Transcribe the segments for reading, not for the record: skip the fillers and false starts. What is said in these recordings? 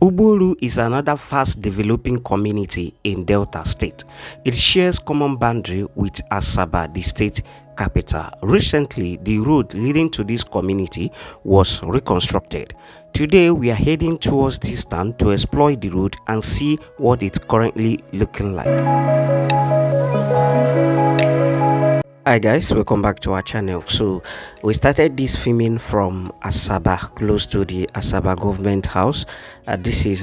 Ugbolu is another fast developing community in Delta State. It shares common boundary with Asaba, the state capital. Recently, the road leading to this community was reconstructed. Today, we are heading towards this town to explore the road and see what it's currently looking like. Hi guys, welcome back to our channel. So we started this filming from Asaba, close to the Asaba government house. This is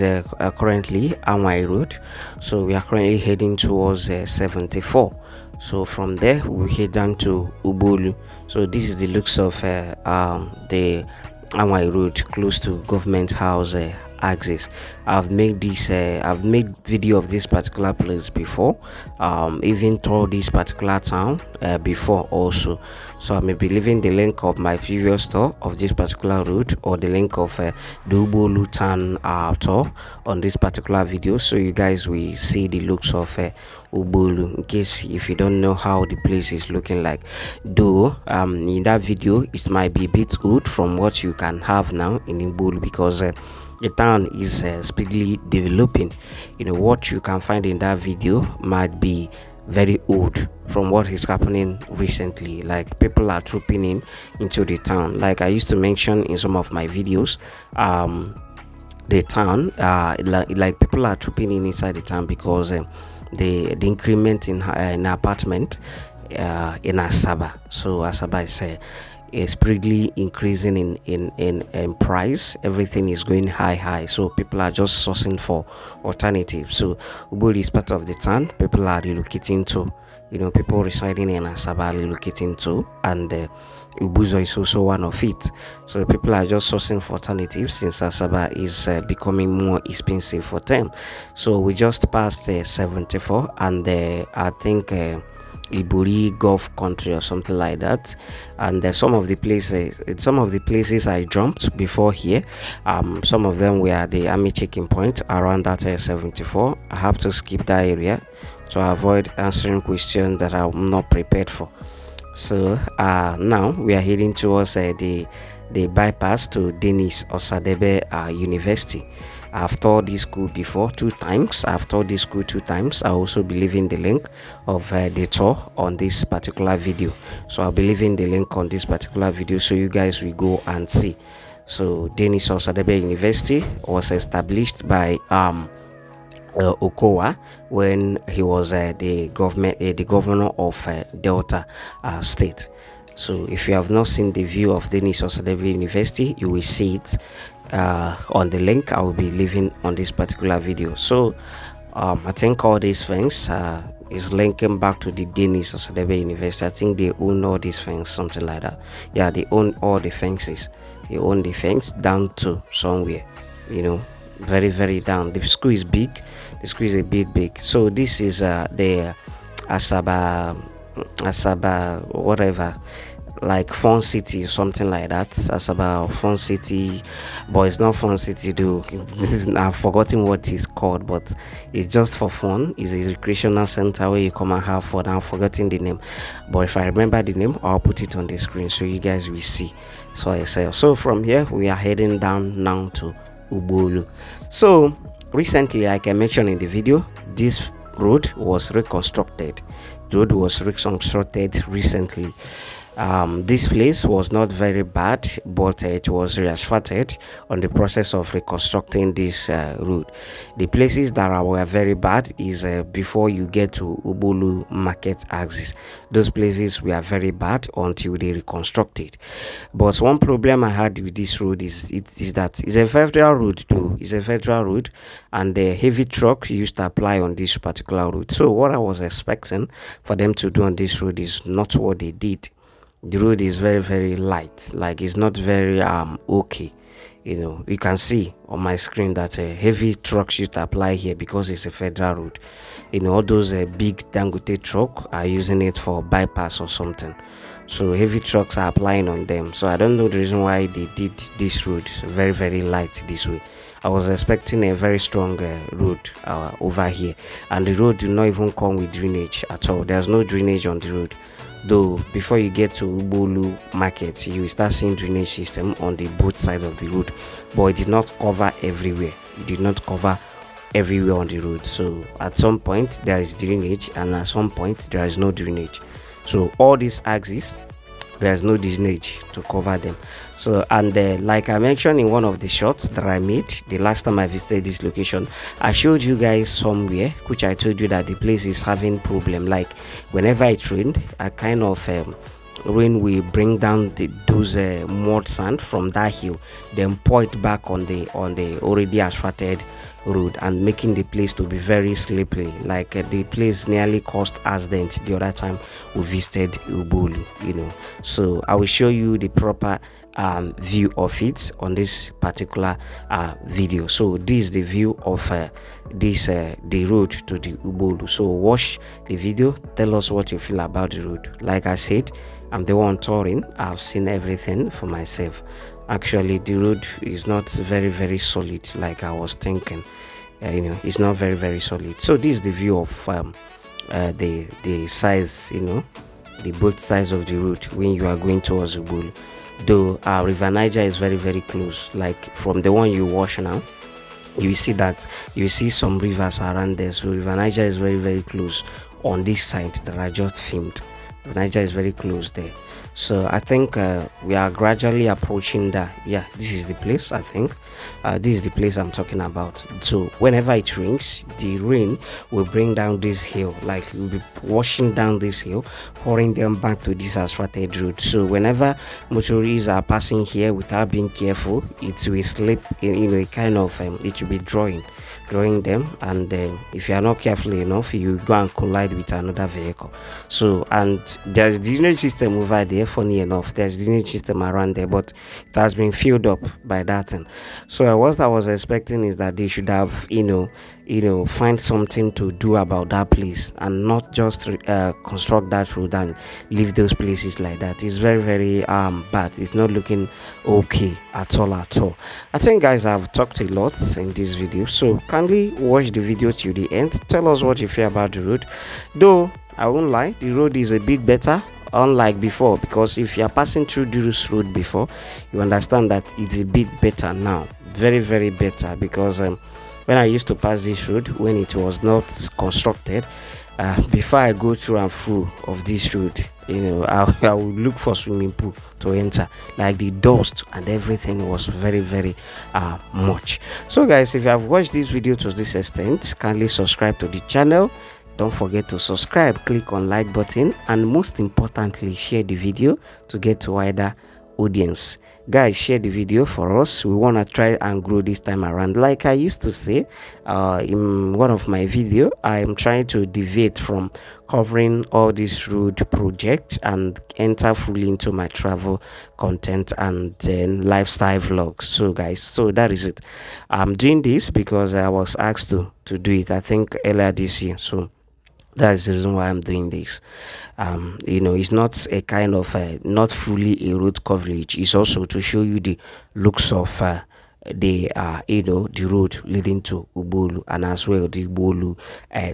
currently Amwai Road. So we are currently heading towards 74. So from there we head down to Ugbolu. So this is the looks of the Amwai Road, close to government house axis. I've made video of this particular place before, even told this particular town before also. So I may be leaving the link of my previous tour of this particular route, or the link of the Ugbolu town tour on this particular video, so you guys will see the looks of Ugbolu, in case if you don't know how the place is looking like. Though in that video it might be a bit old from what you can have now in Ugbolu, because the town is speedily developing. You know, what you can find in that video might be very old from what is happening recently. Like, people are trooping into the town. Like I used to mention in some of my videos, the town, like people are trooping inside the town because the increment in apartment in Asaba. So Asaba is pretty increasing in price. Everything is going high, so people are just sourcing for alternatives. So Ugbolu is part of the town people are relocating to. You know, people residing in Asaba are relocating to, and Ubuzo is also one of it. So people are just sourcing for alternatives since Asaba is becoming more expensive for them. So we just passed 74, and I think Iburi Gulf country or something like that, and some of the places I jumped before here, some of them were the army checking point around that 74. I have to skip that area to avoid answering questions that I'm not prepared for. So now we are heading towards the bypass to Denis Osadebe University. I've taught this school before 2 times. I also be leaving the link of the tour on this particular video. So I'll be leaving the link on this particular video, so you guys will go and see. So Denis Osadebe University was established by Okowa when he was the governor of Delta State. So if you have not seen the view of Denis Osadebe University, you will see it on the link I will be leaving on this particular video. So I think all these things is linking back to the Denis Osadebe University. I think they own all these things, something like that. Yeah, they own all the fences. They own the fence down to somewhere, you know, very down. The school is big. The school is a big. So this is the Asaba whatever, like Fun City, something like that. Asaba Fun City, but it's not Fun City though. I've forgotten what it's called, but it's just for fun. It's a recreational center where you come and have fun. I'm forgetting the name, but if I remember the name, I'll put it on the screen so you guys will see. So I say, so from here we are heading down now to Ugbolu. So recently, like I mentioned in the video, this road was reconstructed. The road was reconstructed recently. This place was not very bad, but it was re-asphalted on the process of reconstructing this road. The places that were very bad is before you get to Ugbolu market axis. Those places were very bad until they reconstructed. But one problem I had with this road is that it's a federal road though. It's a federal road, and the heavy trucks used to apply on this particular road. So what I was expecting for them to do on this road is not what they did. The road is very light, like it's not very okay. You know, you can see on my screen that heavy trucks used to apply here because it's a federal road. You know, all those big Dangote truck are using it for bypass or something, so heavy trucks are applying on them. So I don't know the reason why they did this road very light this way. I was expecting a very strong road over here, and the road do not even come with drainage at all. There's no drainage on the road. Though before you get to Ugbolu market, you will start seeing drainage system on the both sides of the road, but it did not cover everywhere. you did not cover everywhere on the road. So at some point there is drainage, and at some point there is no drainage. So all these axes, there's no drainage to cover them. So, and like I mentioned in one of the shots that I made the last time I visited this location, I showed you guys somewhere which I told you that the place is having problem. Like whenever it rained, I kind of rain will bring down those mud sand from that hill, then pour it back on the already asphalted road, and making the place to be very slippery. Like the place nearly caused accident the other time we visited Ugbolu, So I will show you the proper view of it on this particular video. So this is the view of the road to the Ugbolu. So watch the video, tell us what you feel about the road. Like I said, I'm the one touring. I've seen everything for myself. Actually, the road is not very solid like I was thinking. It's not very solid. So this is the view of the size, the both sides of the road when you are going towards Ugbolu. Though River Niger is very close. Like from the one you watch now, you see that you see some rivers around there. So River Niger is very close on this side that I just filmed. Niger is very close there. So I think we are gradually approaching that. Yeah, this is the place. I think this is the place I'm talking about. So whenever it rains, the rain will bring down this hill, like it will be washing down this hill, pouring them back to this asphalted road. So whenever motorists are passing here without being careful, it will slip, a kind of it will be drawing them, and if you are not careful enough, you go and collide with another vehicle. So, and there's the drainage system over there. Funny enough, there's the drainage system around there, but it has been filled up by that thing. So what I was expecting is that they should have find something to do about that place, and not just construct that road and leave those places like that. It's very bad. It's not looking okay at all. I think, guys, I've talked a lot in this video, so kindly watch the video till the end. Tell us what you feel about the road. Though I won't lie, the road is a bit better unlike before, because if you are passing through this road before, you understand that it's a bit better now. Very better, because when I used to pass this road when it was not constructed, before I go through and through of this road, I would look for swimming pool to enter. Like the dust and everything was very much. So guys, if you have watched this video to this extent, kindly subscribe to the channel. Don't forget to subscribe, click on like button, and most importantly, share the video to get to wider audience. Guys, share the video for us. We want to try and grow this time around. Like I used to say in one of my video, I am trying to deviate from covering all these road projects and enter fully into my travel content and then lifestyle vlogs. So guys, so that is it. I'm doing this because I was asked to do it, I think earlier this year. So that's the reason why I'm doing this. It's not a kind of not fully a road coverage. It's also to show you the looks of the road leading to Ugbolu, and as well the Ugbolu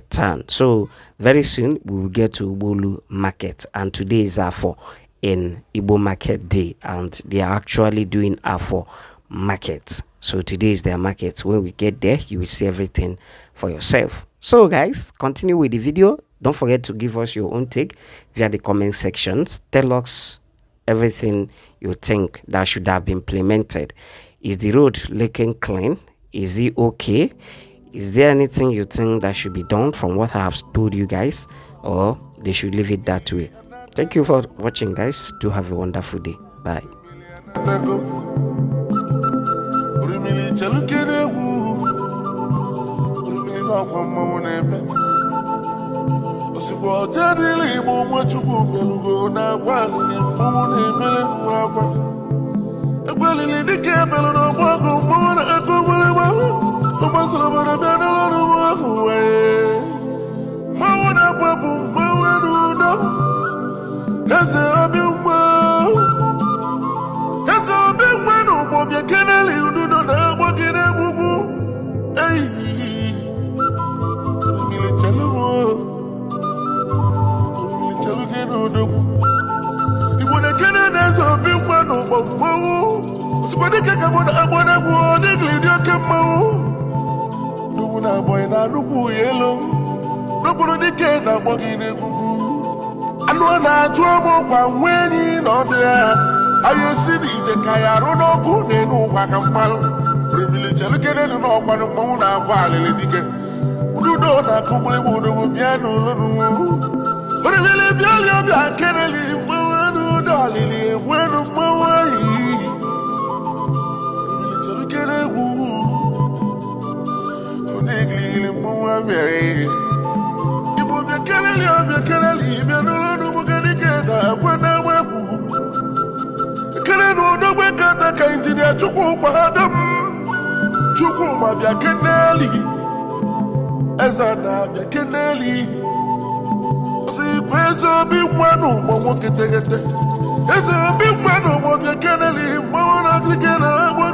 town. So very soon we will get to Ugbolu market, and today is for in Igbo market day, and they are actually doing for market. So today is their market. When we get there, you will see everything for yourself. So guys, continue with the video. Don't forget to give us your own take via the comment sections. Tell us everything you think that should have been implemented. Is the road looking clean? Is it okay? Is there anything you think that should be done from what I have told you guys, or they should leave it that way? Thank you for watching, guys. Do have a wonderful day. Bye. na boy na nuku yelo. Nobody dike na bogi ne kuku. Anu na tuamo kwa mwenyi no there. Aye sidi ite kaya rono ku ne nu kwa kampalo. Privilege lukene no kwa no mo na kwa lele dike. Ududo na kumule mudo biano lonu. Privilege biali obia keneli mo dalili bueno mo yi. Privilege lukene Onegli mo very. Ibo be keneli be no lonu mo ganike da bwana webu. Kenelo no gbe kata ka injinia chukwu kwadam. Chukwu ma bia keneli. Ezana bia keneli. Osi kwezo bi mwanu mo ketegete. Ezo bi mwanu mo bia keneli mo na klikena mo